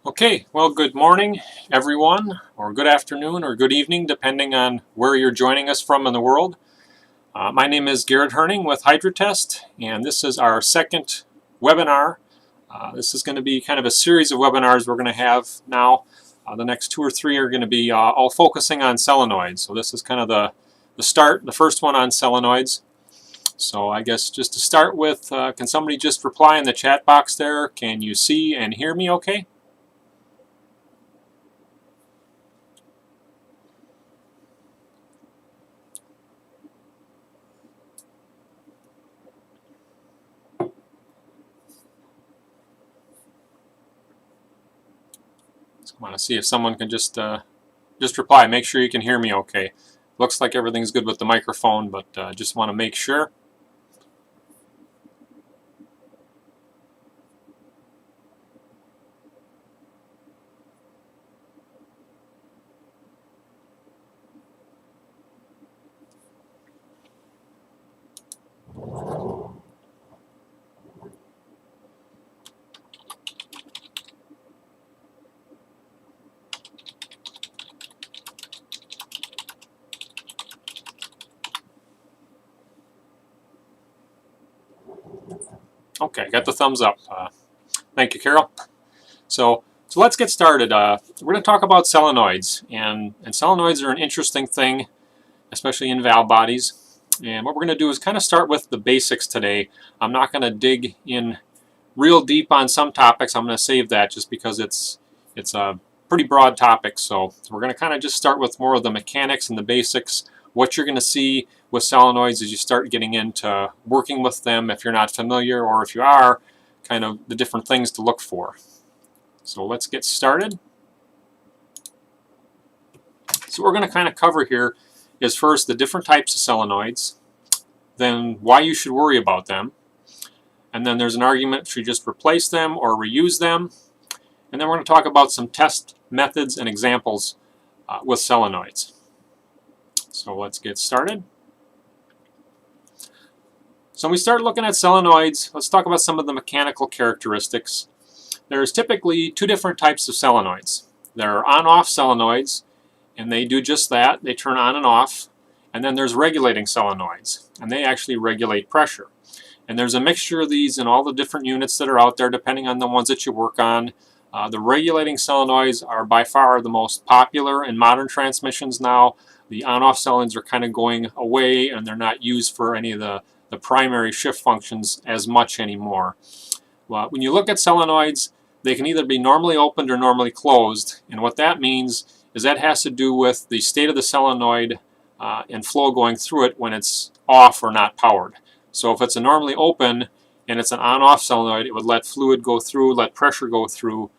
Okay, well, good morning, everyone, or good afternoon, or good evening, depending on where you're joining us from in the world. My name is Garrett Herning with Hydra, and this is our second webinar. This is going to be kind of a series of webinars we're going to have now. The next two or three are going to be all focusing on solenoids. So this is kind of the start, the first one on solenoids. So I guess just to start with, can somebody just reply in the chat box there? Can you see and hear me okay? I want to see if someone can just reply. Make sure you can hear me okay. Looks like everything's good with the microphone, but just want to make sure. Okay, got the thumbs up. Thank you, Carol. So let's get started. We're going to talk about solenoids, and solenoids are an interesting thing, especially in valve bodies. And what we're going to do is kind of start with the basics today. I'm not going to dig in real deep on some topics. I'm going to save that just because it's a pretty broad topic. So we're going to kind of just start with more of the mechanics and the basics. What you're going to see with solenoids as you start getting into working with them, if you're not familiar, or if you are, kind of the different things to look for. So let's get started. So what we're going to kind of cover here is first the different types of solenoids, then why you should worry about them, and then there's an argument should you just replace them or reuse them, and then we're going to talk about some test methods and examples with solenoids. So let's get started. So when we start looking at solenoids, let's talk about some of the mechanical characteristics. There's typically two different types of solenoids. There are on-off solenoids, and they do just that. They turn on and off. And then there's regulating solenoids, and they actually regulate pressure. And there's a mixture of these in all the different units that are out there, depending on the ones that you work on. The regulating solenoids are by far the most popular in modern transmissions now. The on-off solenoids are kind of going away, and they're not used for any of the primary shift functions as much anymore. Well, when you look at solenoids, they can either be normally opened or normally closed, and what that means is that has to do with the state of the solenoid and flow going through it when it's off or not powered. So if it's a normally open and it's an on-off solenoid, it would let fluid go through, let pressure go through,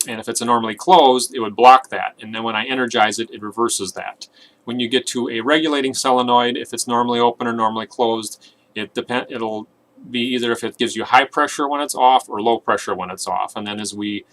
and if it's a normally closed, it would block that. And then when I energize it, it reverses that. When you get to a regulating solenoid, if it's normally open or normally closed, it'll be either if it gives you high pressure when it's off or low pressure when it's off. And then as we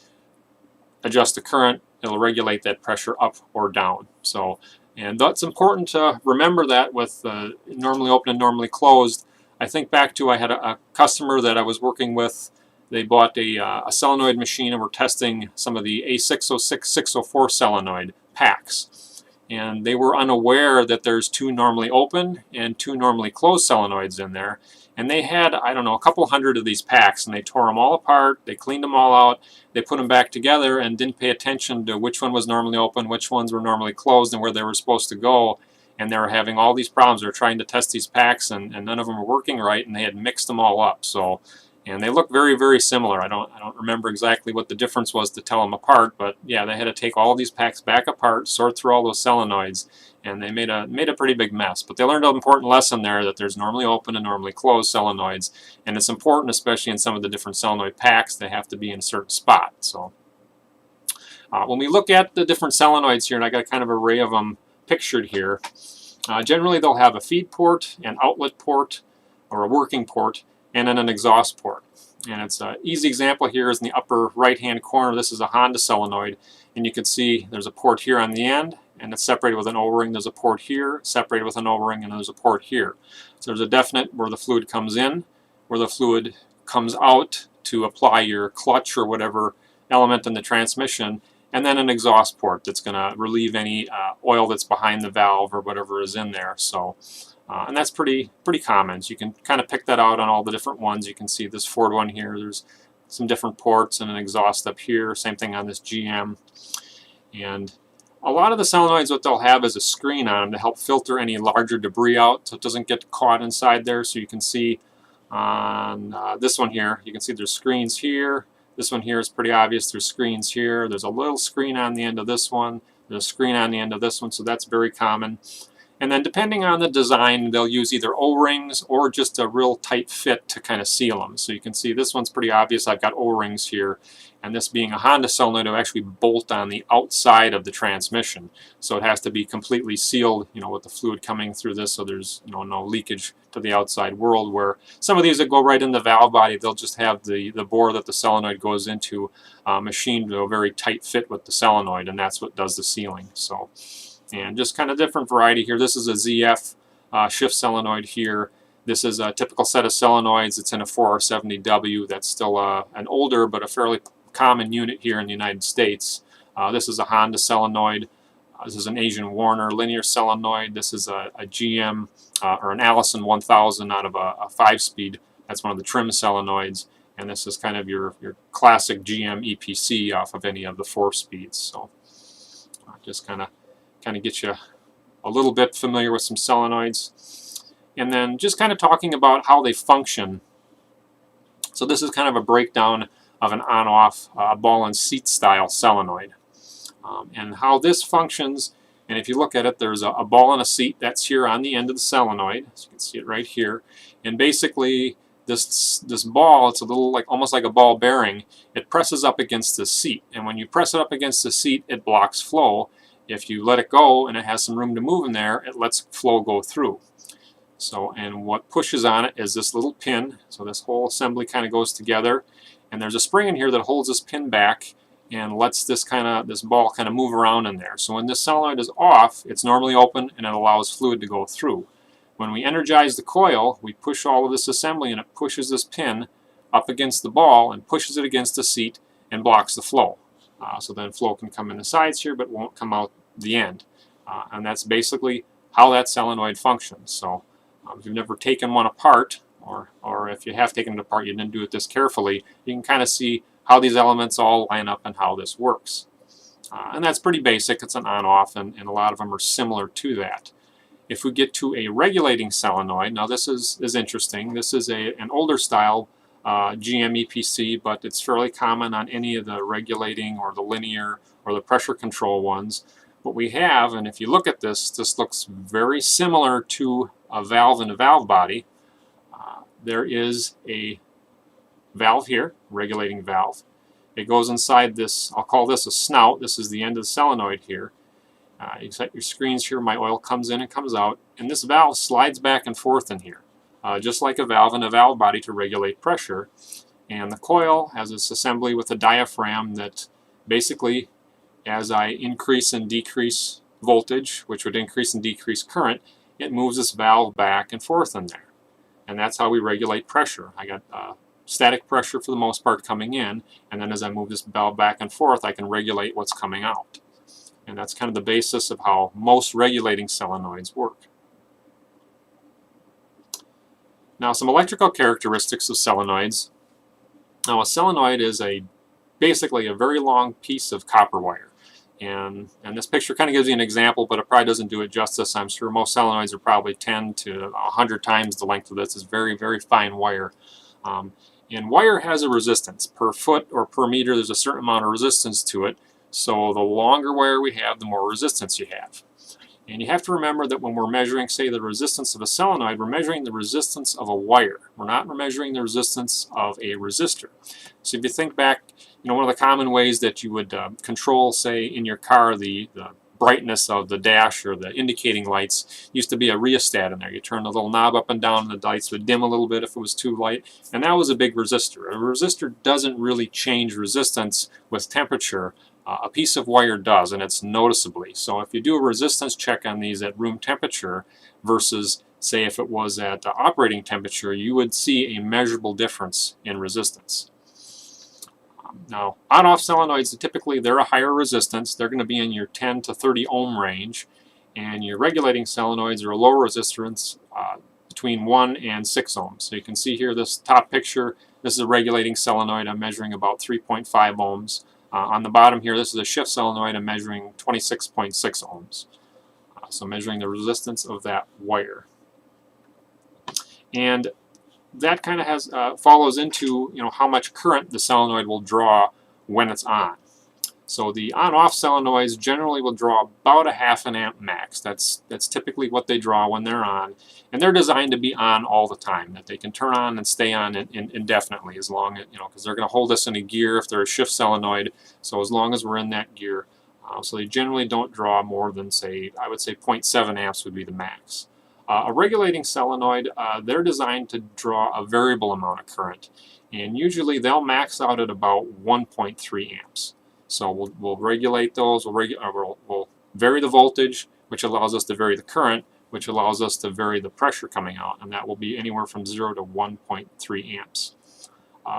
adjust the current, it'll regulate that pressure up or down. So, and that's important to remember that with normally open and normally closed. I think back to I had a customer that I was working with. They bought a solenoid machine and were testing some of the A606, 604 solenoid packs. And they were unaware that there's two normally open and two normally closed solenoids in there. And they had, I don't know, a couple hundred of these packs, and they tore them all apart, they cleaned them all out, they put them back together and didn't pay attention to which one was normally open, which ones were normally closed, and where they were supposed to go. And they were having all these problems. They were trying to test these packs, and none of them were working right, and they had mixed them all up. So, and they look very, very similar. I don't remember exactly what the difference was to tell them apart, but yeah, they had to take all these packs back apart, sort through all those solenoids, and they made a pretty big mess. But they learned an important lesson there, that there's normally open and normally closed solenoids, and it's important, especially in some of the different solenoid packs, they have to be in a certain spot. So when we look at the different solenoids here, and I got kind of an array of them pictured here, generally they'll have a feed port, an outlet port, or a working port, and then an exhaust port. And it's an easy example here is in the upper right-hand corner. This is a Honda solenoid, and you can see there's a port here on the end, and it's separated with an O-ring. There's a port here, separated with an O-ring, and there's a port here. So there's a definite where the fluid comes in, where the fluid comes out to apply your clutch or whatever element in the transmission, and then an exhaust port that's going to relieve any oil that's behind the valve or whatever is in there. So, and that's pretty common. So you can kind of pick that out on all the different ones. You can see this Ford one here. There's some different ports and an exhaust up here. Same thing on this GM. And a lot of the solenoids, what they'll have is a screen on them to help filter any larger debris out so it doesn't get caught inside there. So you can see on this one here, you can see there's screens here. This one here is pretty obvious. There's screens here. There's a little screen on the end of this one. There's a screen on the end of this one, so that's very common. And then depending on the design, they'll use either O-rings or just a real tight fit to kind of seal them. So you can see this one's pretty obvious. I've got O-rings here. And this being a Honda solenoid, it'll actually bolt on the outside of the transmission. So it has to be completely sealed, you know, with the fluid coming through this so there's no leakage to the outside world, where some of these that go right in the valve body, they'll just have the bore that the solenoid goes into machined to a very tight fit with the solenoid, and that's what does the sealing. So, and just kind of different variety here. This is a ZF shift solenoid here. This is a typical set of solenoids. It's in a 4R70W. That's still an older but a fairly common unit here in the United States. This is a Honda solenoid. This is an Asian Warner linear solenoid. This is a GM or an Allison 1000 out of a 5-speed. That's one of the trim solenoids. And this is kind of your classic GM EPC off of any of the 4-speeds. So just kind of get you a little bit familiar with some solenoids. And then just kind of talking about how they function. So this is kind of a breakdown of an on-off ball and seat style solenoid. And how this functions, and if you look at it, there's a ball and a seat that's here on the end of the solenoid. So you can see it right here. And basically this ball, it's a little like almost like a ball bearing. It presses up against the seat. And when you press it up against the seat, it blocks flow. If you let it go and it has some room to move in there, it lets flow go through. So, and what pushes on it is this little pin. So this whole assembly kind of goes together. And there's a spring in here that holds this pin back and lets this ball kind of move around in there. So when this solenoid is off, it's normally open and it allows fluid to go through. When we energize the coil, we push all of this assembly and it pushes this pin up against the ball and pushes it against the seat and blocks the flow. So then flow can come in the sides here but won't come out the end. And that's basically how that solenoid functions. So if you've never taken one apart, or if you have taken it apart, you didn't do it this carefully, you can kind of see how these elements all line up and how this works. And that's pretty basic. It's an on-off, and a lot of them are similar to that. If we get to a regulating solenoid, now this is interesting. This is an older style GM EPC, but it's fairly common on any of the regulating or the linear or the pressure control ones. What we have, and if you look at this looks very similar to a valve in a valve body. There is a valve here, regulating valve. It goes inside this, I'll call this a snout. This is the end of the solenoid here. You set your screens here, my oil comes in and comes out, and this valve slides back and forth in here, just like a valve in a valve body to regulate pressure. And the coil has this assembly with a diaphragm that basically, as I increase and decrease voltage, which would increase and decrease current, it moves this valve back and forth in there. And that's how we regulate pressure. I got static pressure for the most part coming in, and then as I move this valve back and forth, I can regulate what's coming out. And that's kind of the basis of how most regulating solenoids work. Now, some electrical characteristics of solenoids. Now, a solenoid is basically a very long piece of copper wire. And this picture kind of gives you an example, but it probably doesn't do it justice. I'm sure most solenoids are probably 10 to 100 times the length of this. It's very, very fine wire. And wire has a resistance. Per foot or per meter, there's a certain amount of resistance to it. So the longer wire we have, the more resistance you have. And you have to remember that when we're measuring, say, the resistance of a solenoid, we're measuring the resistance of a wire. We're not measuring the resistance of a resistor. So if you think back, one of the common ways that you would control, say, in your car, the brightness of the dash or the indicating lights used to be a rheostat in there. You turn the little knob up and down and the lights would dim a little bit if it was too light, and that was a big resistor. A resistor doesn't really change resistance with temperature. A piece of wire does, and it's noticeably. So if you do a resistance check on these at room temperature versus, say, if it was at operating temperature, you would see a measurable difference in resistance. Now, on-off solenoids, typically they're a higher resistance. They're going to be in your 10 to 30 ohm range. And your regulating solenoids are a lower resistance between 1 and 6 ohms. So you can see here this top picture, this is a regulating solenoid. I'm measuring about 3.5 ohms. On the bottom here, this is a shift solenoid. I'm measuring 26.6 ohms. So measuring the resistance of that wire. And that kind of has follows into how much current the solenoid will draw when it's on. So the on-off solenoids generally will draw about a ½ amp max. That's typically what they draw when they're on, and they're designed to be on all the time. That they can turn on and stay on indefinitely, as long as because they're going to hold us in a gear if they're a shift solenoid. So as long as we're in that gear, so they generally don't draw more than I would say 0.7 amps would be the max. A regulating solenoid, they're designed to draw a variable amount of current, and usually they'll max out at about 1.3 amps. So we'll regulate those, we'll vary the voltage, which allows us to vary the current, which allows us to vary the pressure coming out, and that will be anywhere from 0 to 1.3 amps.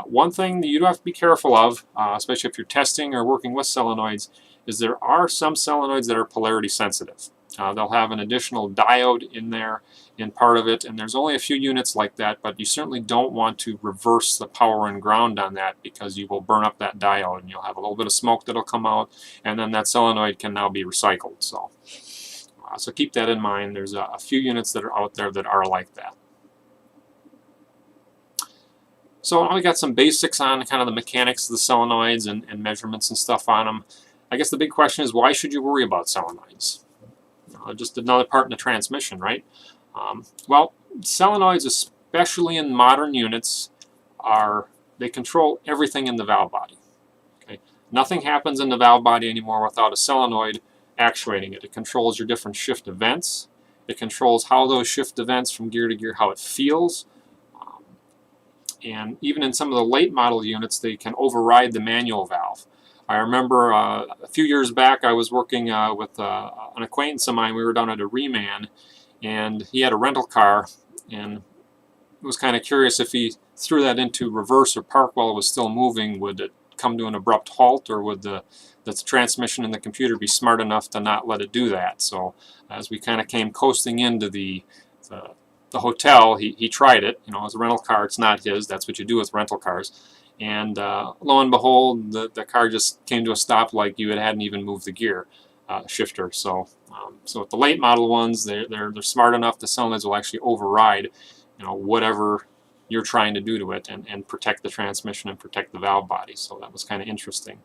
One thing that you do have to be careful of, especially if you're testing or working with solenoids, is there are some solenoids that are polarity sensitive. They'll have an additional diode in there in part of it, and there's only a few units like that, but you certainly don't want to reverse the power and ground on that, because you will burn up that diode and you'll have a little bit of smoke that'll come out, and then that solenoid can now be recycled. So keep that in mind. There's a few units that are out there that are like that. So now we got some basics on kind of the mechanics of the solenoids and measurements and stuff on them. I guess the big question is, why should you worry about solenoids? Just another part in the transmission, right? Well, solenoids, especially in modern units, they control everything in the valve body. Okay? Nothing happens in the valve body anymore without a solenoid actuating it. It controls your different shift events. It controls how those shift events from gear to gear, how it feels. And even in some of the late model units, they can override the manual valve. I remember a few years back I was working with an acquaintance of mine. We were down at a reman, and he had a rental car, and was kind of curious if he threw that into reverse or park while it was still moving, would it come to an abrupt halt, or would the transmission in the computer be smart enough to not let it do that? So as we kind of came coasting into the hotel, he tried it. It was a rental car, it's not his, that's what you do with rental cars. And lo and behold, the car just came to a stop like you hadn't even moved the gear shifter. So with the late model ones, they're smart enough. The solenoids will actually override, whatever you're trying to do to it, and protect the transmission and protect the valve body. So that was kind of interesting.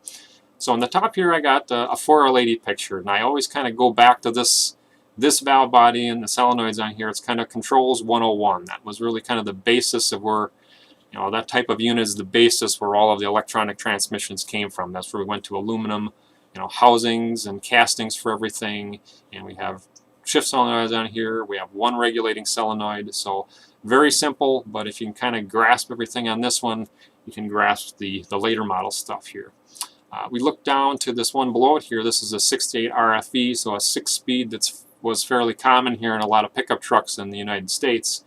So on the top here, I got a 4L80 picture, and I always kind of go back to this valve body and the solenoids on here. It's kind of controls 101. That was really kind of the basis of where. That type of unit is the basis where all of the electronic transmissions came from. That's where we went to aluminum, housings and castings for everything. And we have shift solenoids on here. We have one regulating solenoid. So very simple, but if you can kind of grasp everything on this one, you can grasp the later model stuff here. We look down to this one below it here. This is a 68 RFE, so a 6-speed that was fairly common here in a lot of pickup trucks in the United States.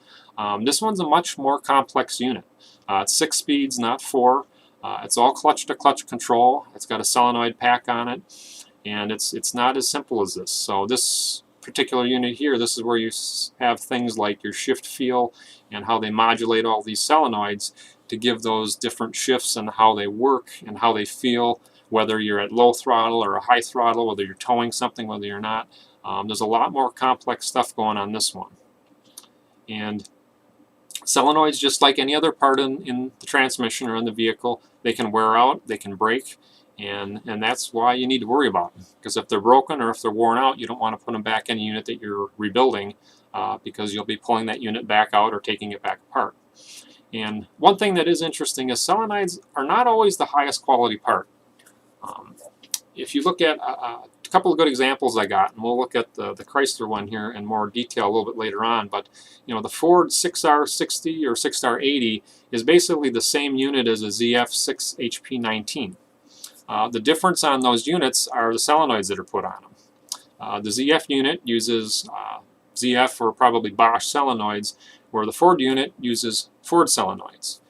This one's a much more complex unit. It's 6 speeds, not 4. It's all clutch-to-clutch control. It's got a solenoid pack on it, and it's not as simple as this. So this particular unit here, this is where you have things like your shift feel and how they modulate all these solenoids to give those different shifts and how they work and how they feel, whether you're at low throttle or a high throttle, whether you're towing something, whether you're not. There's a lot more complex stuff going on this one. And solenoids, just like any other part in the transmission or in the vehicle, they can wear out, they can break, and that's why you need to worry about them. Because if they're broken or if they're worn out, you don't want to put them back in a unit that you're rebuilding, because you'll be pulling that unit back out or taking it back apart. And one thing that is interesting is solenoids are not always the highest quality part. If you look at a couple of good examples I got, and we'll look at the Chrysler one here in more detail a little bit later on, but the Ford 6R60 or 6R80 is basically the same unit as a ZF6 HP19. The difference on those units are the solenoids that are put on them. The ZF unit uses ZF or probably Bosch solenoids, where the Ford unit uses Ford solenoids.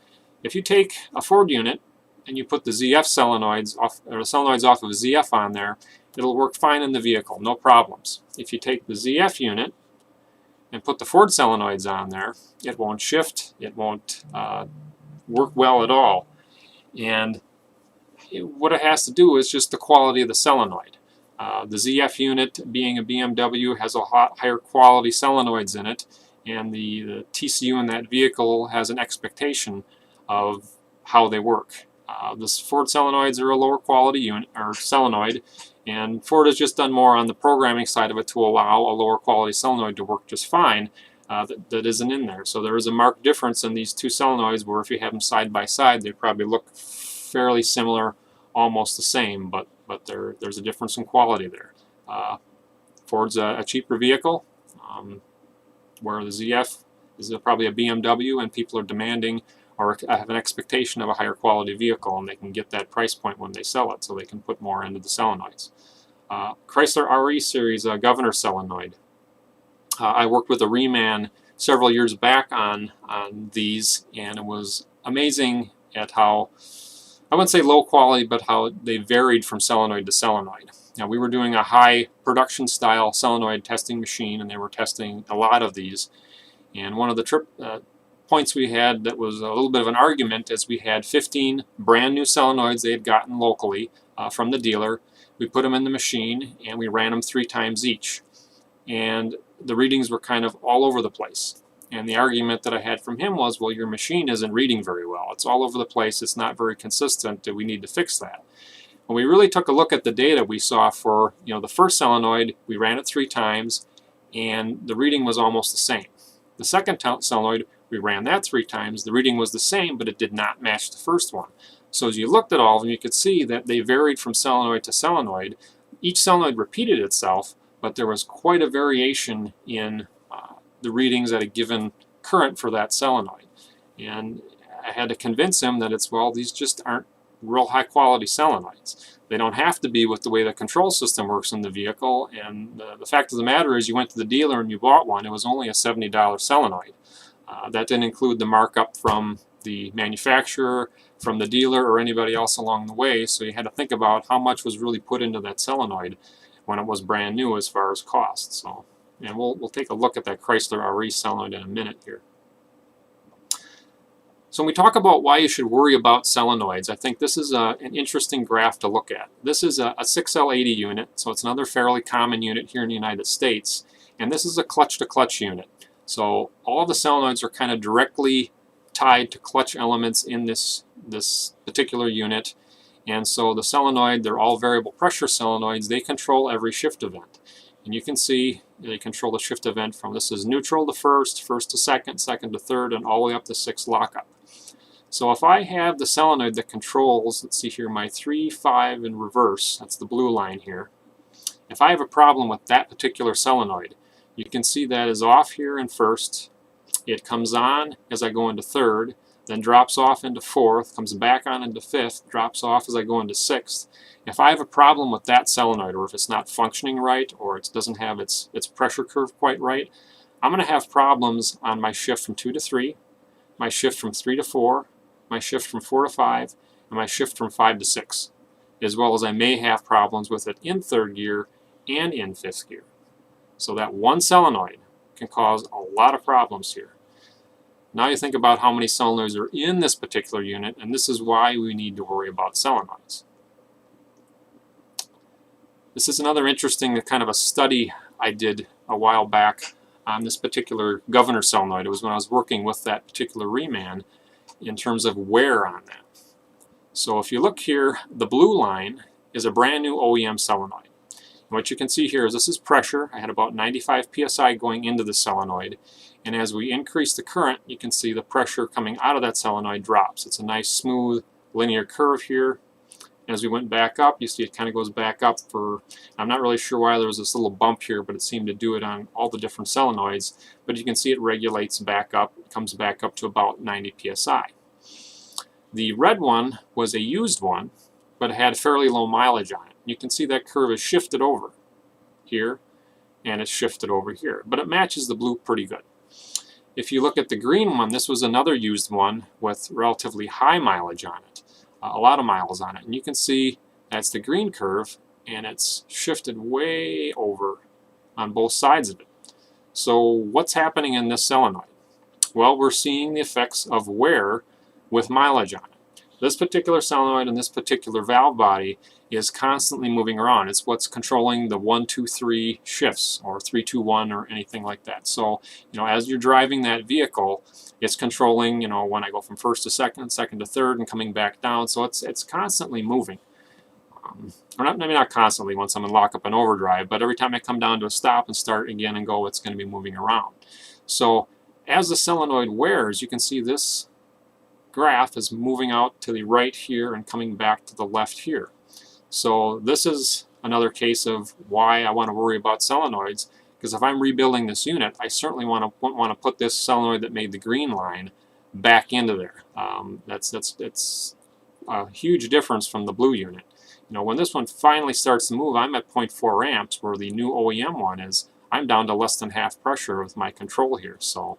If you take a Ford unit and you put the ZF solenoids off, or the solenoids off of ZF on there, it'll work fine in the vehicle, no problems. If you take the ZF unit and put the Ford solenoids on there, it won't shift, it won't work well at all. And what it has to do is just the quality of the solenoid. The ZF unit, being a BMW, has a lot higher quality solenoids in it, and the TCU in that vehicle has an expectation of how they work. The Ford solenoids are a lower quality unit or solenoid, and Ford has just done more on the programming side of it to allow a lower quality solenoid to work just fine that isn't in there. So there is a marked difference in these two solenoids where if you have them side by side, they probably look fairly similar, almost the same, but there's a difference in quality there. Ford's a cheaper vehicle, where the ZF is probably a BMW, and people are demanding or have an expectation of a higher quality vehicle, and they can get that price point when they sell it, so they can put more into the solenoids. Chrysler RE Series Governor solenoid. I worked with a reman several years back on these, and it was amazing at how, I wouldn't say low quality, but how they varied from solenoid to solenoid. Now, we were doing a high production style solenoid testing machine, and they were testing a lot of these. And one of the points we had that was a little bit of an argument is we had 15 brand new solenoids they had gotten locally from the dealer. We put them in the machine and we ran them 3 times each. And the readings were kind of all over the place. And the argument that I had from him was, well, your machine isn't reading very well. It's all over the place. It's not very consistent. We need to fix that. When we really took a look at the data, we saw for the first solenoid, we ran it 3 times, and the reading was almost the same. The second solenoid, we ran that 3 times. The reading was the same, but it did not match the first one. So as you looked at all of them, you could see that they varied from solenoid to solenoid. Each solenoid repeated itself, but there was quite a variation in the readings at a given current for that solenoid. And I had to convince him that these just aren't real high quality solenoids. They don't have to be with the way the control system works in the vehicle, and the fact of the matter is you went to the dealer and you bought one, it was only a $70 solenoid. That didn't include the markup from the manufacturer, from the dealer, or anybody else along the way, so you had to think about how much was really put into that solenoid when it was brand new as far as cost. So, and we'll take a look at that Chrysler RE solenoid in a minute here. So when we talk about why you should worry about solenoids, I think this is an interesting graph to look at. This is a 6L80 unit, so it's another fairly common unit here in the United States, and this is a clutch-to-clutch unit. So all the solenoids are kind of directly tied to clutch elements in this particular unit, and so the solenoid, they're all variable pressure solenoids, they control every shift event. And you can see they control the shift event from, this is neutral to first, first to second, second to third, and all the way up to 6 lockup. So if I have the solenoid that controls, let's see here, my 3, 5 in reverse, that's the blue line here. If I have a problem with that particular solenoid, you can see that is off here in first, it comes on as I go into third, then drops off into fourth, comes back on into fifth, drops off as I go into sixth. If I have a problem with that solenoid, or if it's not functioning right, or it doesn't have its pressure curve quite right, I'm going to have problems on my shift from 2 to 3, my shift from 3 to 4, my shift from 4 to 5, and my shift from 5 to 6, as well as I may have problems with it in third gear and in fifth gear. So that one solenoid can cause a lot of problems here. Now you think about how many solenoids are in this particular unit, and this is why we need to worry about solenoids. This is another interesting kind of a study I did a while back on this particular governor solenoid. It was when I was working with that particular reman in terms of wear on that. So if you look here, the blue line is a brand new OEM solenoid. And what you can see here is this is pressure. I had about 95 psi going into the solenoid. And as we increase the current, you can see the pressure coming out of that solenoid drops. It's a nice smooth linear curve here. As we went back up, you see it kind of goes back up for, I'm not really sure why there was this little bump here, but it seemed to do it on all the different solenoids. But you can see it regulates back up, it comes back up to about 90 psi. The red one was a used one, but it had fairly low mileage on it. You can see that curve is shifted over here, and it's shifted over here. But it matches the blue pretty good. If you look at the green one, this was another used one with relatively high mileage on it. a lot of miles on it. And you can see that's the green curve, and it's shifted way over on both sides of it. So what's happening in this solenoid? Well, we're seeing the effects of wear with mileage on it. This particular solenoid and this particular valve body is constantly moving around. It's what's controlling the 1, 2, 3 shifts, or 3, 2, 1, or anything like that. So, as you're driving that vehicle, it's controlling, when I go from first to second, second to third, and coming back down. So it's constantly moving. Or not, maybe not constantly once I'm in lockup and overdrive, but every time I come down to a stop and start again and go, it's going to be moving around. So as the solenoid wears, you can see this graph is moving out to the right here and coming back to the left here. So this is another case of why I want to worry about solenoids, because if I'm rebuilding this unit, I certainly want to put this solenoid that made the green line back into there. That's a huge difference from the blue unit. When this one finally starts to move, I'm at 0.4 amps, where the new OEM one is, I'm down to less than half pressure with my control here. So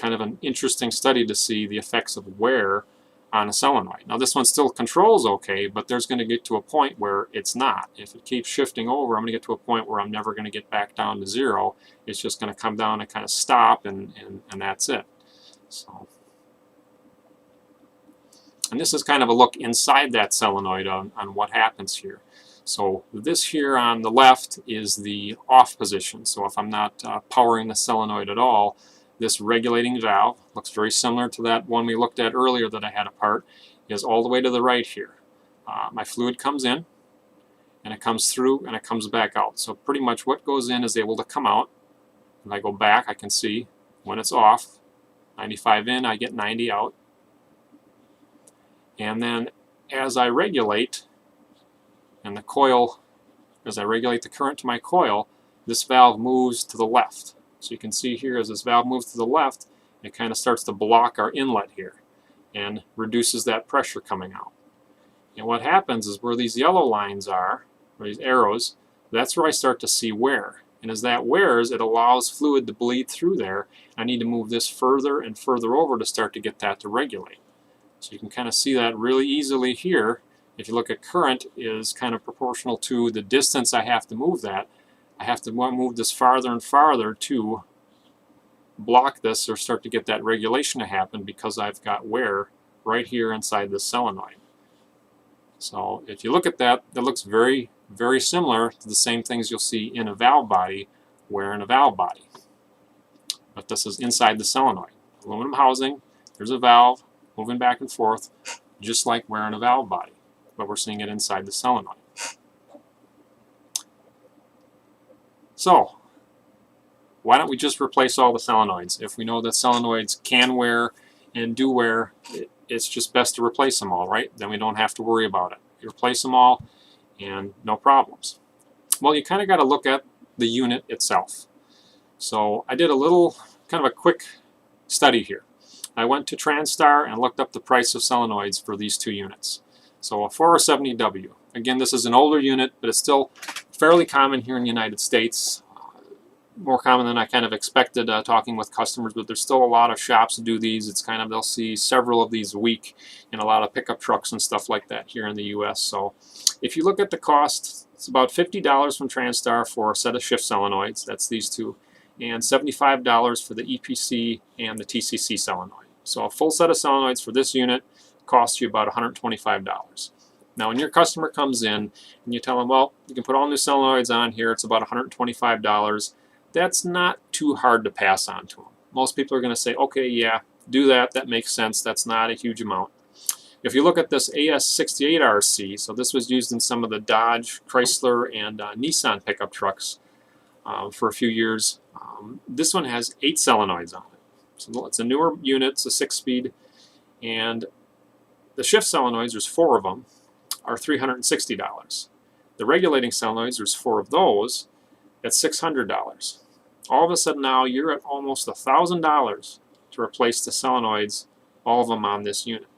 kind of an interesting study to see the effects of wear on a solenoid. Now this one still controls okay, but there's going to get to a point where it's not. If it keeps shifting over, I'm going to get to a point where I'm never going to get back down to zero. It's just going to come down and kind of stop, and that's it. So. And this is kind of a look inside that solenoid on what happens here. So this here on the left is the off position. So if I'm not powering the solenoid at all, this regulating valve, looks very similar to that one we looked at earlier that I had apart, is all the way to the right here. My fluid comes in, and it comes through, and it comes back out. So pretty much what goes in is able to come out. When I go back, I can see when it's off, 95 in, I get 90 out. And then as I regulate, and the coil, as I regulate the current to my coil, this valve moves to the left. So you can see here as this valve moves to the left, it kind of starts to block our inlet here and reduces that pressure coming out. And what happens is where these yellow lines are, or these arrows, that's where I start to see wear. And as that wears, it allows fluid to bleed through there. I need to move this further and further over to start to get that to regulate. So you can kind of see that really easily here. If you look at current is kind of proportional to the distance I have to move that. I have to move this farther and farther to block this or start to get that regulation to happen, because I've got wear right here inside the solenoid. So if you look at that, that looks very, very similar to the same things you'll see in a valve body, wear in a valve body. But this is inside the solenoid. Aluminum housing, there's a valve, moving back and forth, just like wear in a valve body, but we're seeing it inside the solenoid. So, why don't we just replace all the solenoids? If we know that solenoids can wear and do wear, it's just best to replace them all, right? Then we don't have to worry about it. You replace them all, and no problems. Well, you kind of got to look at the unit itself. So, I did a little, kind of a quick study here. I went to TransStar and looked up the price of solenoids for these two units. So a 470W. Again, this is an older unit, but it's still fairly common here in the United States. More common than I kind of expected talking with customers, but there's still a lot of shops that do these. It's kind of, they'll see several of these a week in a lot of pickup trucks and stuff like that here in the US. So if you look at the cost, it's about $50 from TransStar for a set of shift solenoids. That's these two. And $75 for the EPC and the TCC solenoid. So a full set of solenoids for this unit costs you about $125. Now when your customer comes in and you tell them, well, you can put all new solenoids on here, it's about $125, that's not too hard to pass on to them. Most people are going to say, okay, yeah, do that, that makes sense, that's not a huge amount. If you look at this AS68RC, so this was used in some of the Dodge, Chrysler, and Nissan pickup trucks for a few years. This one has 8 solenoids on it. So it's a newer unit, it's a 6-speed, and the shift solenoids, there's 4 of them, are $360. The regulating solenoids, there's 4 of those, at $600. All of a sudden now you're at almost $1,000 to replace the solenoids, all of them on this unit.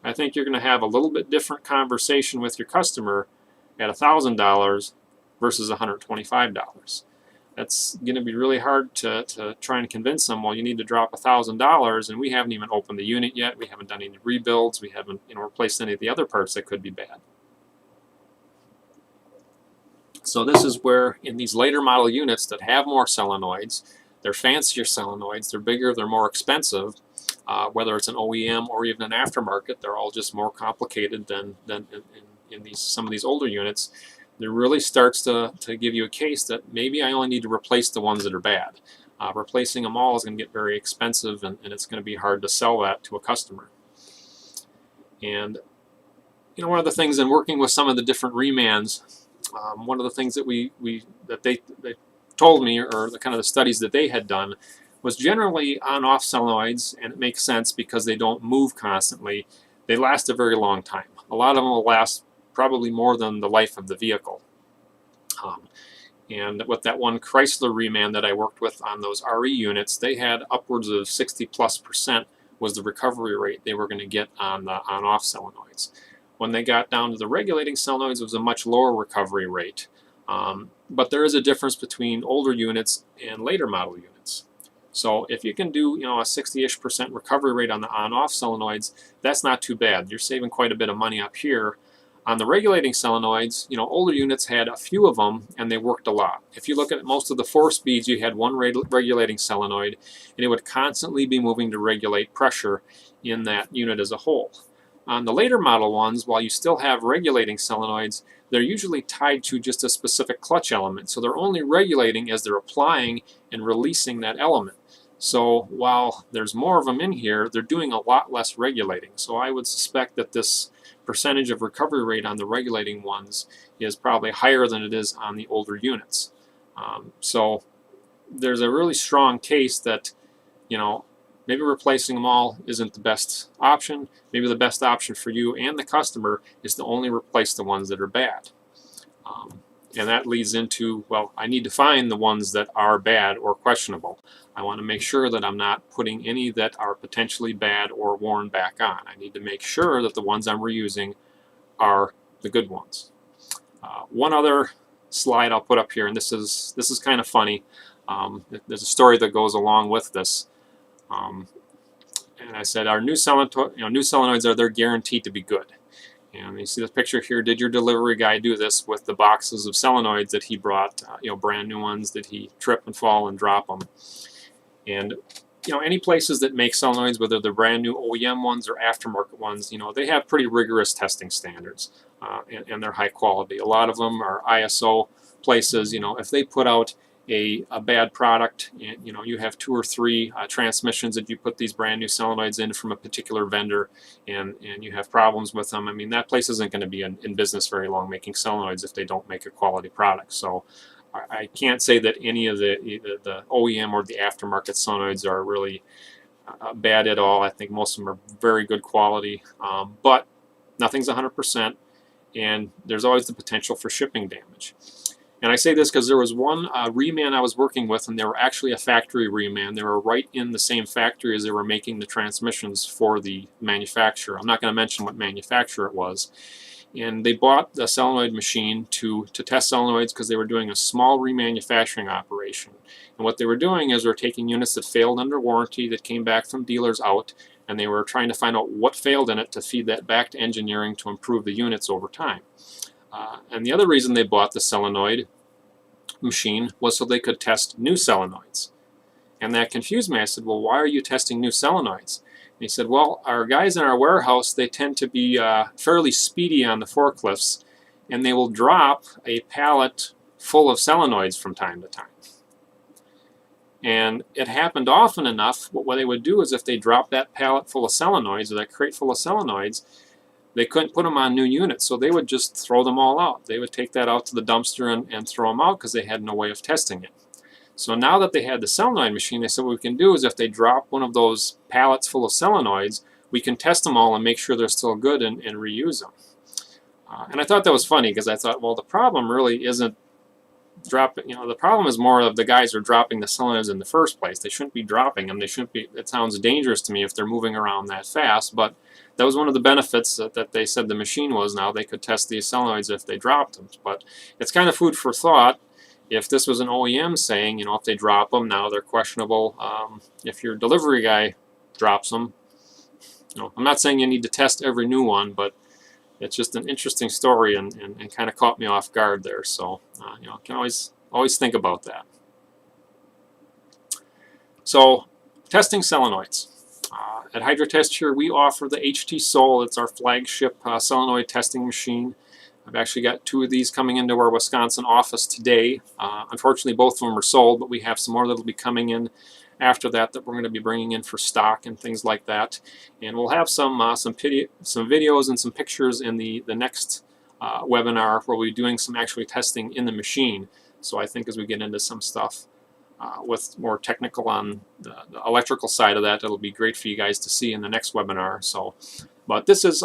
I think you're going to have a little bit different conversation with your customer at $1,000 versus $125. that's going to be really hard to try and convince them, well, you need to drop $1,000, and we haven't even opened the unit yet. We haven't done any rebuilds. We haven't replaced any of the other parts that could be bad. So this is where in these later model units that have more solenoids, they're fancier solenoids, they're bigger, they're more expensive, whether it's an OEM or even an aftermarket, they're all just more complicated than in some of these older units. It really starts to give you a case that maybe I only need to replace the ones that are bad. Replacing them all is going to get very expensive, and it's going to be hard to sell that to a customer. And one of the things in working with some of the different remans, one of the things that they told me, or the kind of the studies that they had done, was generally on-off solenoids, and it makes sense because they don't move constantly. They last a very long time. A lot of them will last probably more than the life of the vehicle. And with that one Chrysler reman that I worked with on those RE units, they had upwards of 60+% was the recovery rate they were going to get on the on-off solenoids. When they got down to the regulating solenoids, it was a much lower recovery rate. But there is a difference between older units and later model units. So if you can do a 60-ish% recovery rate on the on-off solenoids, that's not too bad. You're saving quite a bit of money up here. On the regulating solenoids, older units had a few of them, and they worked a lot. If you look at most of the 4-speeds, you had one regulating solenoid, and it would constantly be moving to regulate pressure in that unit as a whole. On the later model ones, while you still have regulating solenoids, they're usually tied to just a specific clutch element. So they're only regulating as they're applying and releasing that element. So while there's more of them in here, they're doing a lot less regulating. So I would suspect that this percentage of recovery rate on the regulating ones is probably higher than it is on the older units. So there's a really strong case that, maybe replacing them all isn't the best option. Maybe the best option for you and the customer is to only replace the ones that are bad. And that leads into, well, I need to find the ones that are bad or questionable. I want to make sure that I'm not putting any that are potentially bad or worn back on. I need to make sure that the ones I'm reusing are the good ones. One other slide I'll put up here, and this is kind of funny. There's a story that goes along with this. And I said, our new solenoids, are they're guaranteed to be good. And you see the picture here. Did your delivery guy do this with the boxes of solenoids that he brought? Brand new ones. Did he trip and fall and drop them? And any places that make solenoids, whether they're brand new OEM ones or aftermarket ones, they have pretty rigorous testing standards, and they're high quality. A lot of them are ISO places. If they put out a bad product, and you have 2 or 3 transmissions that you put these brand new solenoids in from a particular vendor, and you have problems with them, I mean, that place isn't going to be in business very long making solenoids if they don't make a quality product. So I can't say that any of the OEM or the aftermarket solenoids are really bad at all. I think most of them are very good quality, but nothing's 100%, and there's always the potential for shipping damage. And I say this because there was one reman I was working with, and they were actually a factory reman. They were right in the same factory as they were making the transmissions for the manufacturer. I'm not going to mention what manufacturer it was. And they bought the solenoid machine to test solenoids because they were doing a small remanufacturing operation. And what they were doing is they were taking units that failed under warranty, that came back from dealers out, and they were trying to find out what failed in it to feed that back to engineering to improve the units over time. And the other reason they bought the solenoid machine was so they could test new solenoids. And that confused me. I said, well, why are you testing new solenoids? And he said, well, our guys in our warehouse, they tend to be fairly speedy on the forklifts, and they will drop a pallet full of solenoids from time to time. And it happened often enough. What they would do is if they dropped that pallet full of solenoids, or that crate full of solenoids, they couldn't put them on new units, so they would just throw them all out. They would take that out to the dumpster and throw them out because they had no way of testing it. So now that they had the solenoid machine, they said what we can do is if they drop one of those pallets full of solenoids, we can test them all and make sure they're still good and reuse them. And I thought that was funny because I thought, well, the problem really isn't dropping, the problem is more of the guys who are dropping the solenoids in the first place. They shouldn't be dropping them. They shouldn't be, it sounds dangerous to me if they're moving around that fast, but that was one of the benefits that they said the machine was. Now they could test these solenoids if they dropped them. But it's kind of food for thought. if this was an OEM saying, if they drop them, now they're questionable. If your delivery guy drops them, I'm not saying you need to test every new one, but it's just an interesting story and kind of caught me off guard there. So, can always think about that. So, testing solenoids. At Hydra Test here, we offer the HT Sol. It's our flagship solenoid testing machine. I've actually got 2 of these coming into our Wisconsin office today. Unfortunately, both of them are sold, but we have some more that will be coming in after that we're going to be bringing in for stock and things like that. And we'll have some videos and some pictures in the next webinar where we'll be doing some actually testing in the machine. So I think as we get into some stuff with more technical on the electrical side of that, it'll be great for you guys to see in the next webinar. So, but this is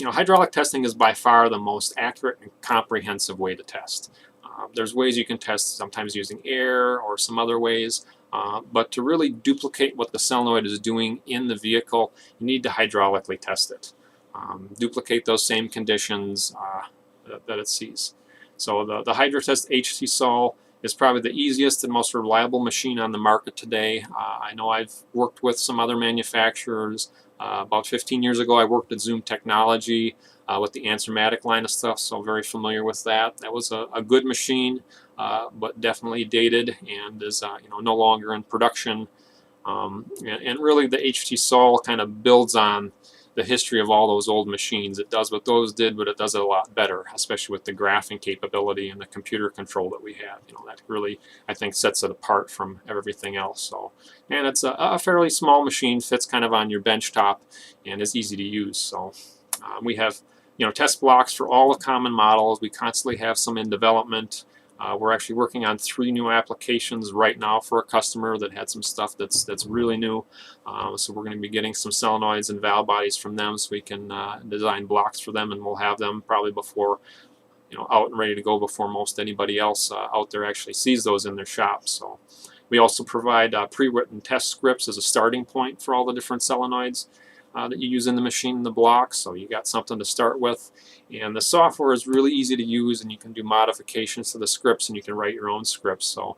hydraulic testing is by far the most accurate and comprehensive way to test. There's ways you can test, sometimes using air or some other ways, but to really duplicate what the solenoid is doing in the vehicle, you need to hydraulically test it. Duplicate those same conditions that it sees. So the Hydra Test HT Sol is probably the easiest and most reliable machine on the market today. I know I've worked with some other manufacturers. About 15 years ago, I worked at Zoom Technology with the Answermatic line of stuff, so very familiar with that. That was a good machine, but definitely dated and is no longer in production. And really, the HT Sol kind of builds on the history of all those old machines. It does what those did, but it does it a lot better, especially with the graphing capability and the computer control that we have. That really, I think, sets it apart from everything else. So, and it's a fairly small machine, fits kind of on your bench top, and is easy to use. So, we have test blocks for all the common models. We constantly have some in development. We're actually working on 3 new applications right now for a customer that had some stuff that's really new. So we're going to be getting some solenoids and valve bodies from them so we can design blocks for them, and we'll have them probably before, out and ready to go before most anybody else out there actually sees those in their shops. So we also provide pre-written test scripts as a starting point for all the different solenoids that you use in the machine and the blocks, so you got something to start with. And the software is really easy to use, and you can do modifications to the scripts, and you can write your own scripts. So,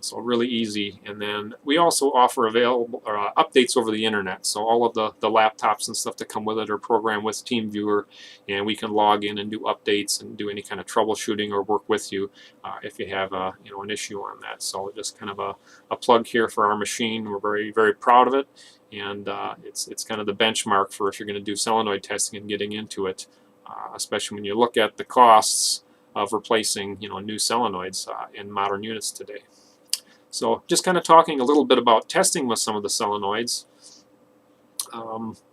so really easy. And then we also offer available updates over the internet. So all of the laptops and stuff that come with it are programmed with TeamViewer, and we can log in and do updates and do any kind of troubleshooting or work with you if you have an issue on that. So just kind of a plug here for our machine. We're very, very proud of it. And it's kind of the benchmark for if you're going to do solenoid testing and getting into it, especially when you look at the costs of replacing new solenoids in modern units today. So just kind of talking a little bit about testing with some of the solenoids.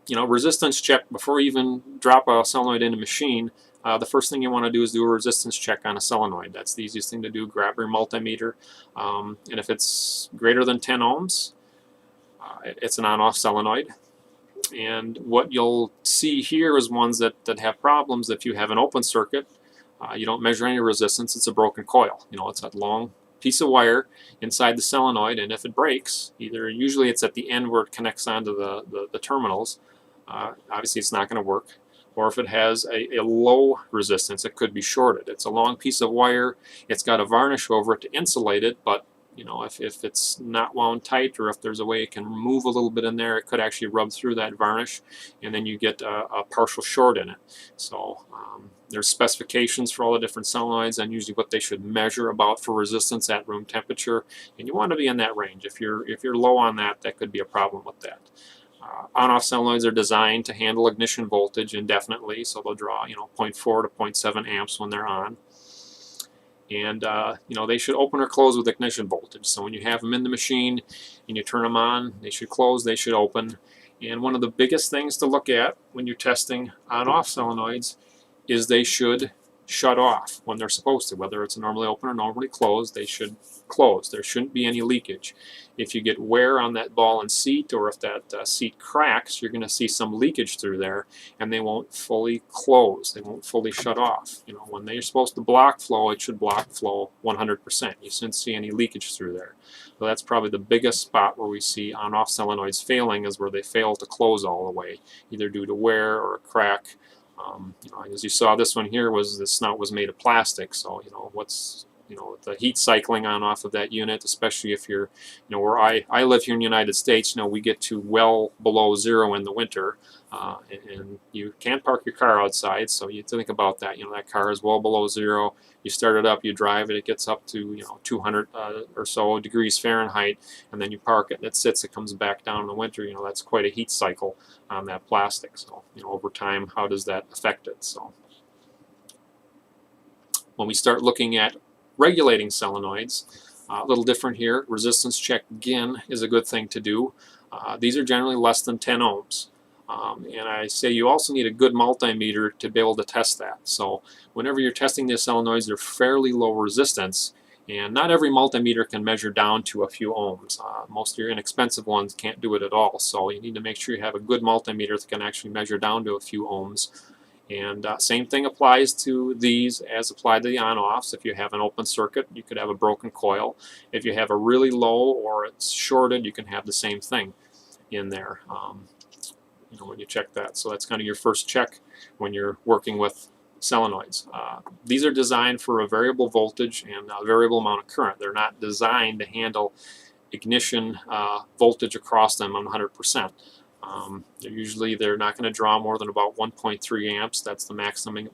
Resistance check before you even drop a solenoid in a machine. The first thing you want to do is do a resistance check on a solenoid. That's the easiest thing to do. Grab your multimeter, and if it's greater than 10 ohms, it's an on-off solenoid. And what you'll see here is ones that have problems. If you have an open circuit, you don't measure any resistance, it's a broken coil. It's a long piece of wire inside the solenoid, and if it breaks, usually it's at the end where it connects onto the terminals, obviously it's not going to work. Or if it has a low resistance, it could be shorted. It's a long piece of wire, it's got a varnish over it to insulate it, but if it's not wound tight, or if there's a way it can move a little bit in there, it could actually rub through that varnish, and then you get a partial short in it. So there's specifications for all the different solenoids and usually what they should measure about for resistance at room temperature, and you want to be in that range. If you're low on that, that could be a problem with that. On-off solenoids are designed to handle ignition voltage indefinitely, so they'll draw 0.4 to 0.7 amps when they're on. And they should open or close with ignition voltage. So when you have them in the machine and you turn them on, they should close, they should open. And one of the biggest things to look at when you're testing on-off solenoids is they should shut off when they're supposed to. Whether it's normally open or normally closed, they should close. There shouldn't be any leakage. If you get wear on that ball and seat, or if that seat cracks, you're going to see some leakage through there, and they won't fully close. They won't fully shut off. When they're supposed to block flow, it should block flow 100%. You shouldn't see any leakage through there. So that's probably the biggest spot where we see on-off solenoids failing, is where they fail to close all the way, either due to wear or a crack. As you saw, this one here the snout was made of plastic, so what's the heat cycling on off of that unit, especially if you're, where I live here in the United States, we get to well below zero in the winter, and you can't park your car outside, so you think about that. That car is well below zero. You start it up, you drive it, it gets up to 200 or so degrees Fahrenheit, and then you park it and it sits, it comes back down in the winter. That's quite a heat cycle on that plastic. So over time, how does that affect it? So when we start looking at regulating solenoids, a little different here. Resistance check again is a good thing to do. These are generally less than 10 ohms. And I say you also need a good multimeter to be able to test that. So whenever you're testing these solenoids, they're fairly low resistance, and not every multimeter can measure down to a few ohms. Most of your inexpensive ones can't do it at all. So you need to make sure you have a good multimeter that can actually measure down to a few ohms. And same thing applies to these as applied to the on-offs. If you have an open circuit, you could have a broken coil. If you have a really low or it's shorted, you can have the same thing in there when you check that. So that's kind of your first check when you're working with solenoids. These are designed for a variable voltage and a variable amount of current. They're not designed to handle ignition voltage across them 100%. They're not going to draw more than about 1.3 amps. That's the maximum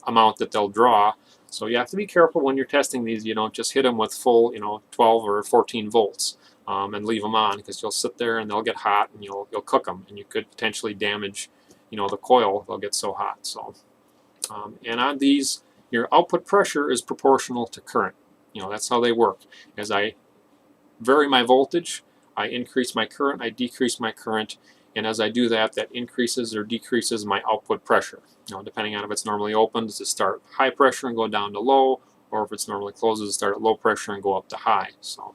amount that they'll draw. So you have to be careful when you're testing these. You don't just hit them with full 12 or 14 volts and leave them on, because you'll sit there and they'll get hot and you'll cook them, and you could potentially damage the coil. They'll get so hot. So and on these, your output pressure is proportional to current. That's how they work. As I vary my voltage, I increase my current, I decrease my current, and as I do that, that increases or decreases my output pressure. Depending on if it's normally open, does it start high pressure and go down to low, or if it's normally closed, does it start at low pressure and go up to high. So,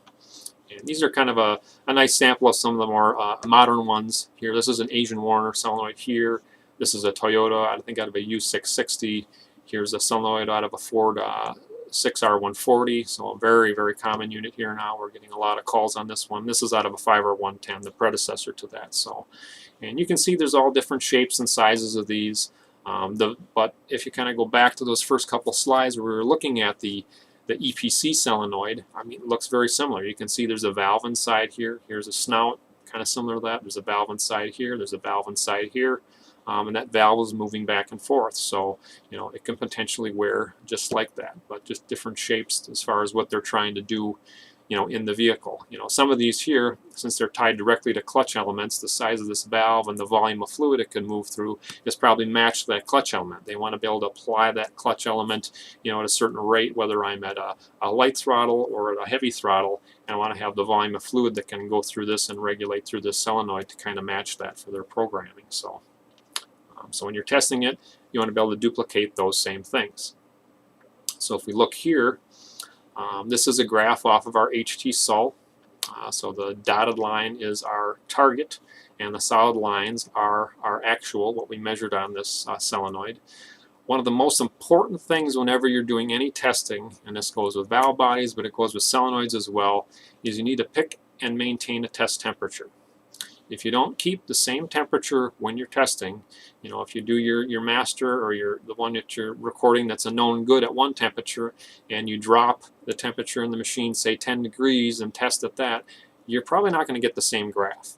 and these are kind of a nice sample of some of the more modern ones here. This is an Asian Warner solenoid here. This is a Toyota, I think out of a U660. Here's a solenoid out of a Ford 6R140, so a very, very common unit here now. We're getting a lot of calls on this one. This is out of a 5R110, the predecessor to that. So, and you can see there's all different shapes and sizes of these. But if you kind of go back to those first couple slides where we were looking at the EPC solenoid, it looks very similar. You can see there's a valve inside here. Here's a snout, kind of similar to that. There's a valve inside here. There's a valve inside here. And that valve is moving back and forth. So, it can potentially wear just like that, but just different shapes as far as what they're trying to do, in the vehicle. Some of these here, since they're tied directly to clutch elements, the size of this valve and the volume of fluid it can move through is probably matched that clutch element. They want to be able to apply that clutch element, at a certain rate, whether I'm at a light throttle or at a heavy throttle, and I want to have the volume of fluid that can go through this and regulate through this solenoid to kind of match that for their programming. So when you're testing it, you want to be able to duplicate those same things. So if we look here, this is a graph off of our HT sol. So the dotted line is our target, and the solid lines are our actual, what we measured on this solenoid. One of the most important things whenever you're doing any testing, and this goes with valve bodies, but it goes with solenoids as well, is you need to pick and maintain a test temperature. If you don't keep the same temperature when you're testing, if you do your master or the one that you're recording that's a known good at one temperature, and you drop the temperature in the machine, say 10 degrees, and test at that, you're probably not going to get the same graph.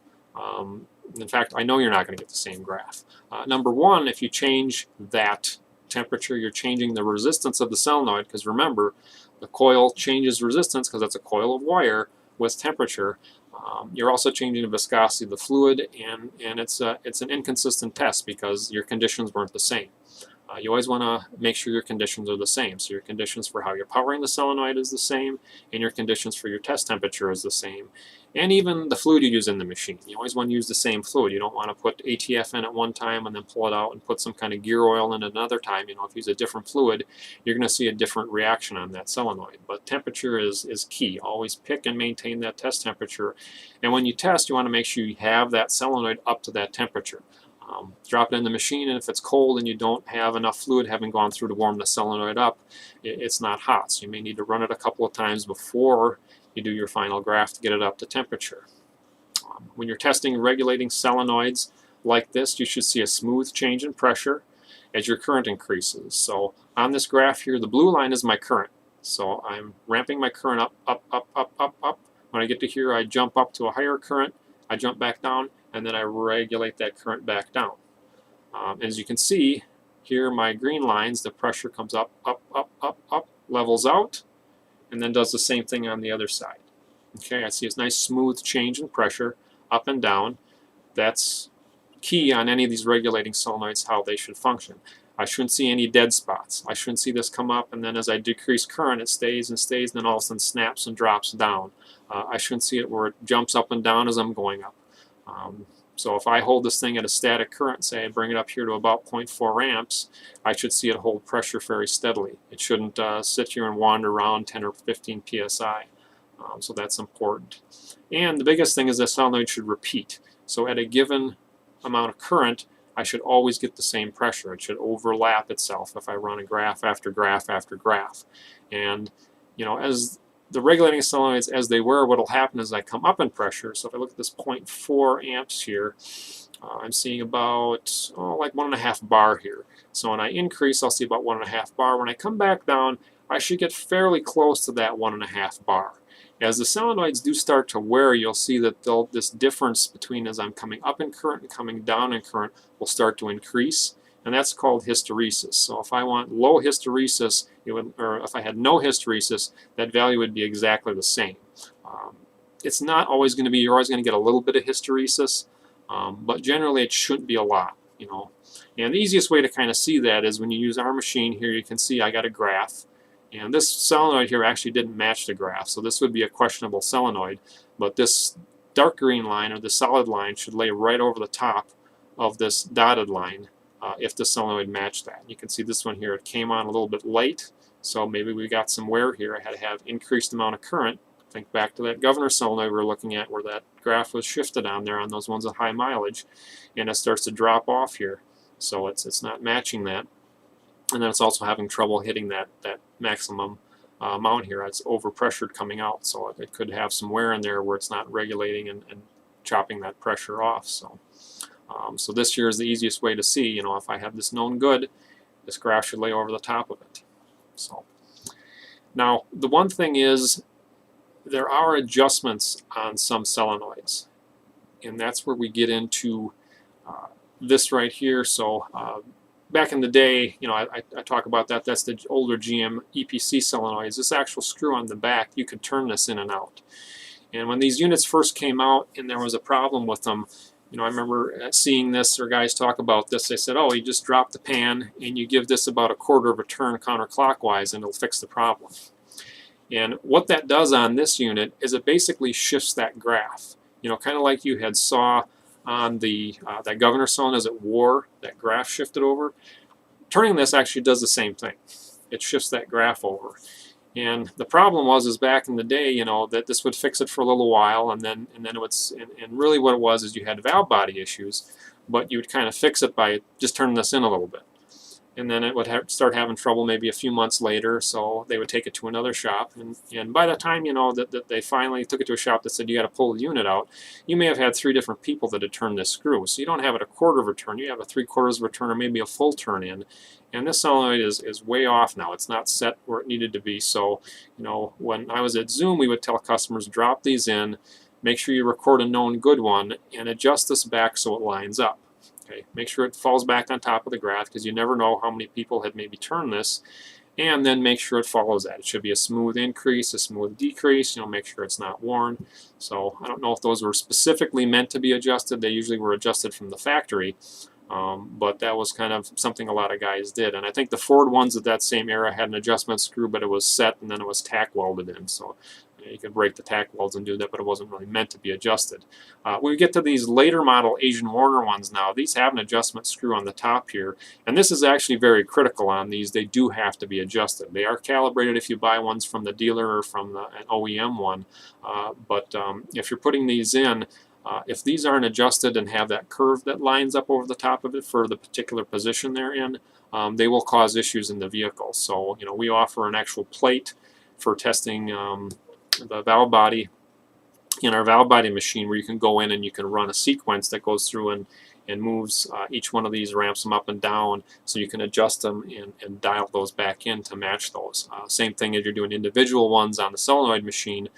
In fact, I know you're not going to get the same graph. Number one, if you change that temperature, you're changing the resistance of the solenoid, because remember, the coil changes resistance because it's a coil of wire with temperature. You're also changing the viscosity of the fluid, and it's an inconsistent test because your conditions weren't the same. You always want to make sure your conditions are the same. So your conditions for how you're powering the solenoid is the same, and your conditions for your test temperature is the same. And even the fluid you use in the machine. You always want to use the same fluid. You don't want to put ATF in at one time and then pull it out and put some kind of gear oil in another time. If you use a different fluid, you're going to see a different reaction on that solenoid. But temperature is key. Always pick and maintain that test temperature. And when you test, you want to make sure you have that solenoid up to that temperature. Drop it in the machine, and if it's cold and you don't have enough fluid having gone through to warm the solenoid up, it's not hot. So you may need to run it a couple of times before you do your final graph to get it up to temperature. When you're testing and regulating solenoids like this, you should see a smooth change in pressure as your current increases. So on this graph here, the blue line is my current. So I'm ramping my current up, up, up, up, up, up. When I get to here, I jump up to a higher current, I jump back down, and then I regulate that current back down. As you can see, here my green lines, the pressure comes up, up, up, up, up, levels out, and then does the same thing on the other side. Okay, I see a nice smooth change in pressure, up and down. That's key on any of these regulating solenoids, how they should function. I shouldn't see any dead spots. I shouldn't see this come up and then as I decrease current it stays and stays and then all of a sudden snaps and drops down. I shouldn't see it where it jumps up and down as I'm going up. So if I hold this thing at a static current, say I bring it up here to about 0.4 amps, I should see it hold pressure very steadily. It shouldn't sit here and wander around 10 or 15 psi. So that's important. And the biggest thing is that solenoid should repeat. So at a given amount of current, I should always get the same pressure. It should overlap itself if I run a graph after graph after graph. And you know, as the regulating solenoids, as they were, what will happen is I come up in pressure. So if I look at this 0.4 amps here, I'm seeing about like 1.5 bar here. So when I increase, I'll see about 1.5 bar. When I come back down, I should get fairly close to that 1.5 bar. As the solenoids do start to wear, you'll see that this difference between as I'm coming up in current and coming down in current will start to increase, and that's called hysteresis. So if I want low hysteresis, or if I had no hysteresis, that value would be exactly the same. It's not always going to be, you're always going to get a little bit of hysteresis, but generally it shouldn't be a lot, you know. And the easiest way to kind of see that is when you use our machine here, you can see I got a graph. And this solenoid here actually didn't match the graph, so this would be a questionable solenoid. But this dark green line, or the solid line, should lay right over the top of this dotted line if the solenoid matched that. You can see this one here, it came on a little bit late, so maybe we got some wear here. I had to have increased amount of current. Think back to that governor solenoid we were looking at where that graph was shifted on there on those ones with high mileage, and it starts to drop off here. So it's not matching that. And then it's also having trouble hitting that maximum amount here. It's overpressured coming out, so it could have some wear in there where it's not regulating and chopping that pressure off. So, so this here is the easiest way to see. You know, if I have this known good, this graph should lay over the top of it. So, now the one thing is there are adjustments on some solenoids, and that's where we get into this right here. So. Back in the day, you know, I talk about that. That's the older GM EPC solenoids. This actual screw on the back, you could turn this in and out. And when these units first came out and there was a problem with them, you know, I remember seeing this or guys talk about this. They said, oh, you just drop the pan and you give this about a quarter of a turn counterclockwise and it'll fix the problem. And what that does on this unit is it basically shifts that graph. You know, kind of like you had saw on the that governor solenoid as it wore, that graph shifted over. Turning this actually does the same thing. It shifts that graph over. And the problem was back in the day, you know, that this would fix it for a little while, and then it would, and really what it was is you had valve body issues, but you would kind of fix it by just turning this in a little bit. And then it would start having trouble maybe a few months later, so they would take it to another shop. And by the time, you know, that they finally took it to a shop that said you got to pull the unit out, you may have had 3 different people that had turned this screw. So you don't have it a quarter of a turn, you have a 3/4 of a turn or maybe a full turn in. And this solenoid is way off now. It's not set where it needed to be. So, you know, when I was at Zoom, we would tell customers, drop these in, make sure you record a known good one, and adjust this back so it lines up. Okay, make sure it falls back on top of the graph because you never know how many people had maybe turned this, and then make sure it follows that. It should be a smooth increase, a smooth decrease, you know, make sure it's not worn. So I don't know if those were specifically meant to be adjusted. They usually were adjusted from the factory, but that was kind of something a lot of guys did. And I think the Ford ones at that same era had an adjustment screw, but it was set and then it was tack welded in. So you could break the tack welds and do that, but it wasn't really meant to be adjusted. When we get to these later model Asian Warner ones now, these have an adjustment screw on the top here, and this is actually very critical on these. They do have to be adjusted. They are calibrated if you buy ones from the dealer or from an OEM one, but if you're putting these in, if these aren't adjusted and have that curve that lines up over the top of it for the particular position they're in, they will cause issues in the vehicle. So, you know, we offer an actual plate for testing the valve body in our valve body machine, where you can go in and you can run a sequence that goes through and moves each one of these, ramps them up and down, so you can adjust them and dial those back in to match those. Same thing as you're doing individual ones on the solenoid machine,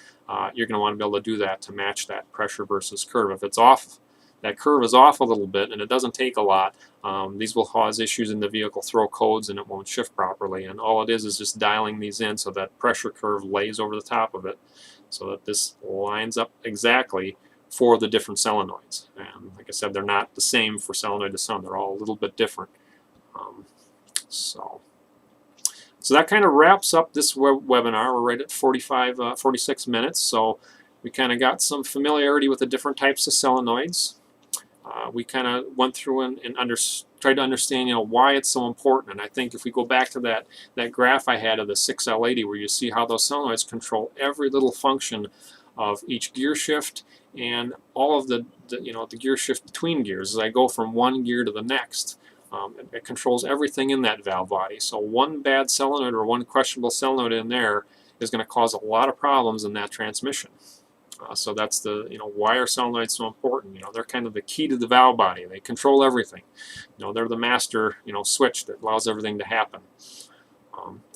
you're going to want to be able to do that to match that pressure versus curve. If it's off, that curve is off a little bit and it doesn't take a lot, these will cause issues in the vehicle, throw codes, and it won't shift properly. And all it is just dialing these in so that pressure curve lays over the top of it so that this lines up exactly for the different solenoids. And like I said, they're not the same for solenoid to solenoid. They're all a little bit different. So that kind of wraps up this webinar. We're right at 46 minutes. So we kind of got some familiarity with the different types of solenoids. We kind of went through and tried to understand, why it's so important. And I think if we go back to that graph I had of the 6L80, where you see how those solenoids control every little function of each gear shift and all of the gear shift between gears as I go from one gear to the next. It controls everything in that valve body. So one bad solenoid or one questionable solenoid in there is going to cause a lot of problems in that transmission. So that's why are solenoids so important? They're kind of the key to the valve body. They control everything. They're the master switch that allows everything to happen.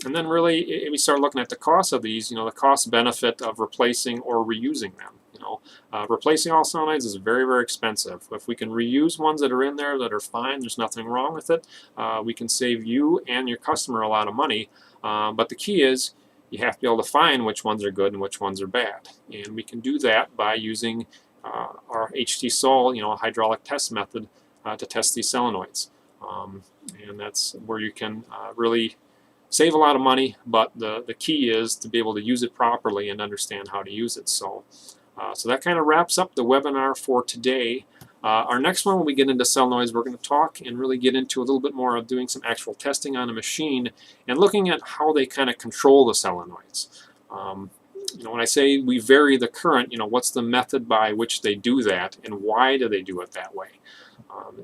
And then really, if we start looking at the cost of these, the cost benefit of replacing or reusing them. Replacing all solenoids is very, very expensive. If we can reuse ones that are in there that are fine, there's nothing wrong with it, we can save you and your customer a lot of money. But the key is you have to be able to find which ones are good and which ones are bad. And we can do that by using our HT Sol, a hydraulic test method to test these solenoids. And that's where you can really save a lot of money, but the key is to be able to use it properly and understand how to use it. So that kind of wraps up the webinar for today. Our next one, when we get into solenoids, we're going to talk and really get into a little bit more of doing some actual testing on a machine and looking at how they kind of control the solenoids. When I say we vary the current, what's the method by which they do that and why do they do it that way?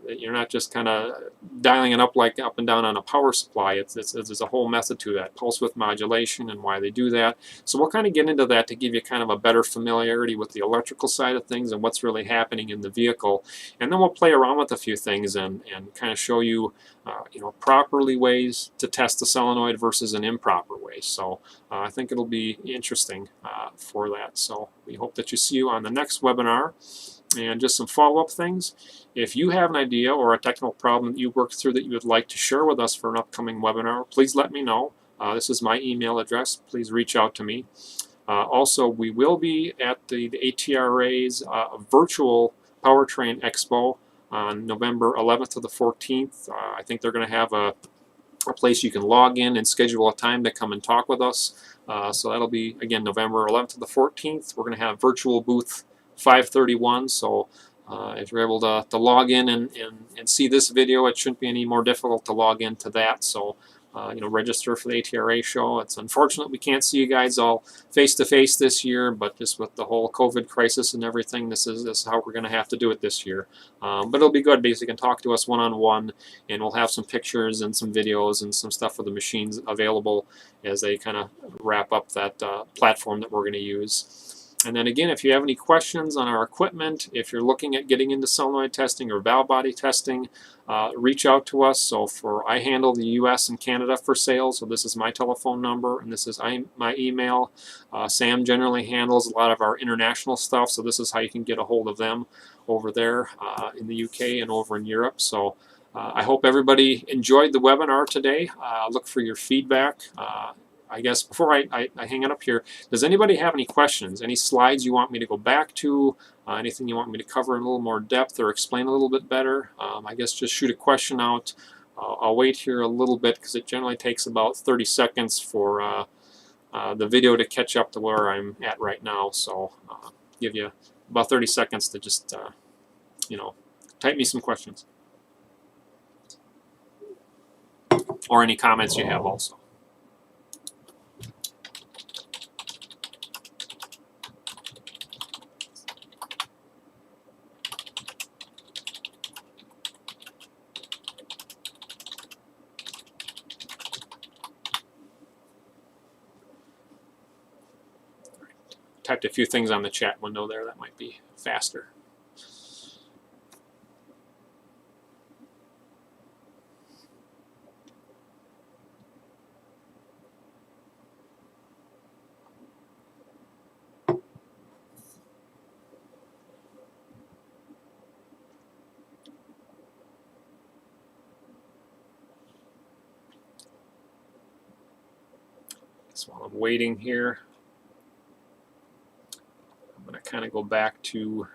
You're not just kind of dialing it up like up and down on a power supply. There's a whole method to that, pulse width modulation and why they do that. So we'll kind of get into that to give you kind of a better familiarity with the electrical side of things and what's really happening in the vehicle. And then we'll play around with a few things and kind of show you, properly ways to test the solenoid versus an improper way. So I think it'll be interesting for that. So we hope that you see you on the next webinar. And just some follow-up things. If you have an idea or a technical problem that you worked through that you would like to share with us for an upcoming webinar, please let me know. This is my email address. Please reach out to me. Also, we will be at the ATRA's virtual Powertrain Expo on November 11th to the 14th. I think they're going to have a place you can log in and schedule a time to come and talk with us. So that'll be, again, November 11th to the 14th. We're going to have virtual booth 531, so if you're able to log in and see this video, it shouldn't be any more difficult to log into that. So register for the ATRA show. It's unfortunate we can't see you guys all face-to-face this year, but just with the whole COVID crisis and everything, this is how we're going to have to do it this year. But it'll be good because you can talk to us one-on-one, and we'll have some pictures and some videos and some stuff for the machines available as they kind of wrap up that platform that we're going to use. And then again, if you have any questions on our equipment, if you're looking at getting into solenoid testing or valve body testing, reach out to us. So I handle the US and Canada for sales, so this is my telephone number and this is my email. Sam generally handles a lot of our international stuff, so this is how you can get a hold of them over there in the UK and over in Europe. So I hope everybody enjoyed the webinar today. Look for your feedback. I guess before I hang it up here, does anybody have any questions? Any slides you want me to go back to? Anything you want me to cover in a little more depth or explain a little bit better? I guess just shoot a question out. I'll wait here a little bit because it generally takes about 30 seconds for the video to catch up to where I'm at right now. So give you about 30 seconds to just, type me some questions. Or any comments you have also. Typed a few things on the chat window there that might be faster. So while I'm waiting here, I'm going to kind of go back to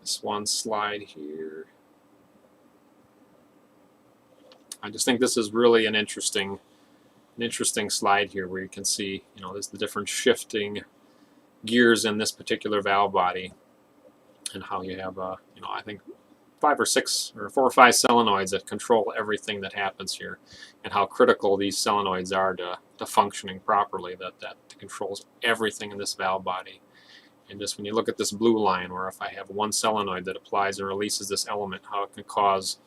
this one slide here. I just think this is really an interesting slide here, where you can see, you know, there's the different shifting gears in this particular valve body, and how you have, you know, I think 5 or 6 or 4 or 5 solenoids that control everything that happens here, and how critical these solenoids are to functioning properly. That controls everything in this valve body. And just when you look at this blue line, where if I have one solenoid that applies and releases this element, how it can cause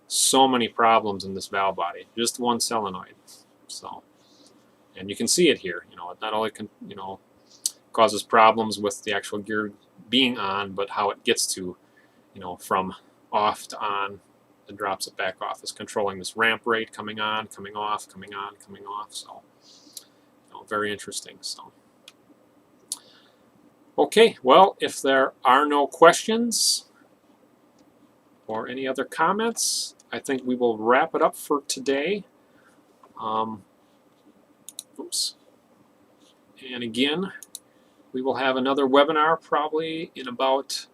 so many problems in this valve body. Just one solenoid. So, and you can see it here. You know, it not only can, you know, causes problems with the actual gear being on, but how it gets to, you know, from off to on, and drops it back off. Is controlling this ramp rate, coming on, coming off, coming on, coming off. So, you know, very interesting. So, okay, well, if there are no questions or any other comments, I think we will wrap it up for today. Oops. And again, we will have another webinar probably in about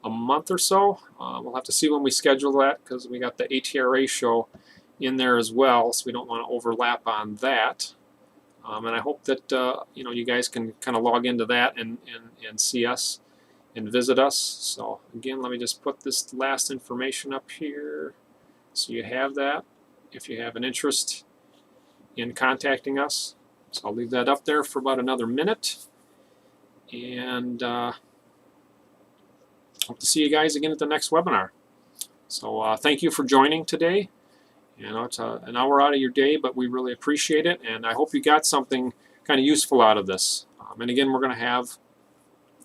a month or so. We'll have to see when we schedule that, because we got the ATRA show in there as well, so we don't want to overlap on that. And I hope that you know, you guys can kind of log into that and see us and visit us. So again, let me just put this last information up here so you have that if you have an interest in contacting us. So I'll leave that up there for about another minute, and hope to see you guys again at the next webinar. So thank you for joining today. You know, it's an hour out of your day, but we really appreciate it, and I hope you got something kind of useful out of this. And again, we're going to have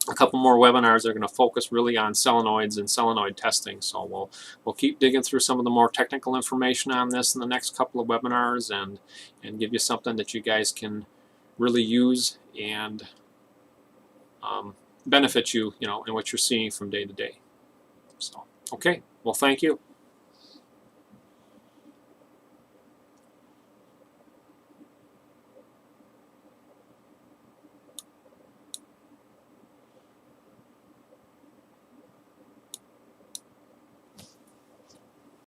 a couple more webinars that are going to focus really on solenoids and solenoid testing. So we'll keep digging through some of the more technical information on this in the next couple of webinars, and give you something that you guys can really use and benefit you, you know, in what you're seeing from day to day. So, okay, well, thank you.